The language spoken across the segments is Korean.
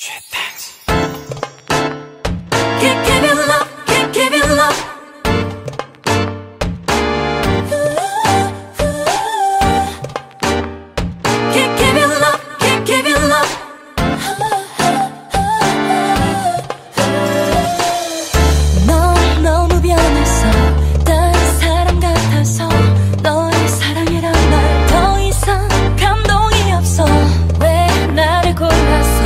Give you love, give you love. Give you love, give you love. 넌 너무 변했어. 다른 사람 같아서 너의 사랑이란 말 더 이상 감동이 없어. 왜 나를 골랐어?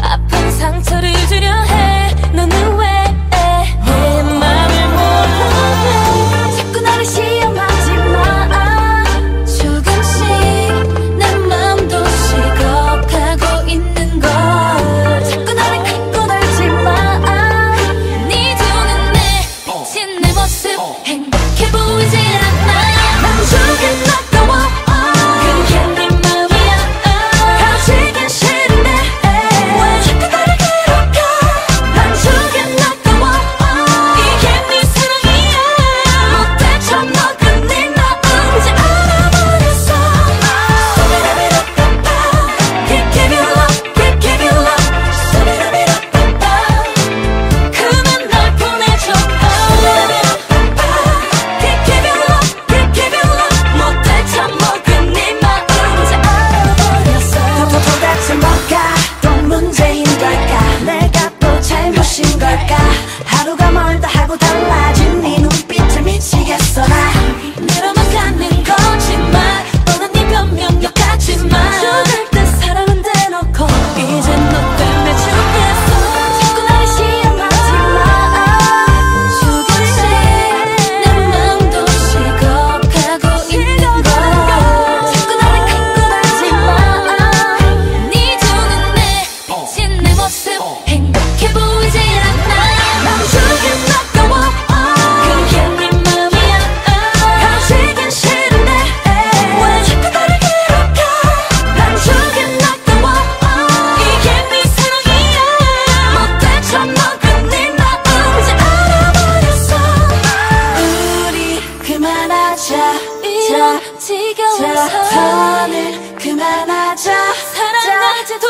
아픈 상처를 주려 해. 너는 왜 내 맘을 몰라? 자꾸 나를 시험하지 마. 조금씩 내 맘도 식어가고 있는 걸. 자꾸 나를 갖고 놀지 마. 네 두 눈에 비친 내 모습 행복해 보이지 않아. 난 조금 아까워. 그게 네 맘이야. 가지긴 싫은데 왜 자꾸 나를 괴롭혀. 난 조금 아까워. 이게 네 사랑이야. 못돼 처먹은 네 마음 이제 알아버렸어. Give you love, give you love. 그만 날 보내줘. Give you love, give you love. 못돼 처먹은 네 마음 이제 알아버렸어. 도대체 뭐가 또 문제인 걸까? 내가 또 잘못인 걸까? 하루가 멀다 하고 달라진 네 눈빛에 미치겠어 나. 늘어만 가는 거짓말 뻔한 네 변명 욕하지마. 죽을 때 사랑은 대놓고 이젠 너 때문에 죽겠어. 자꾸 나를 시험하지 마. 조금씩 내 맘도 식어가고 있는 걸. 자꾸 나를 갖고 놀지 마. 네 두 눈에 비친 내 모습 행복해 보이지 않아. 난 조금 아까워. 그게 네 맘이야. 가지긴 싫은데 왜 자꾸 나를 괴롭혀. 난 조금 아까워. 이게 네 사랑이야. 못돼 처먹은 네 마음 이제 알아버렸어. 우리 그만하자. 이런 지겨워서 더는 그만하자. 사랑하지도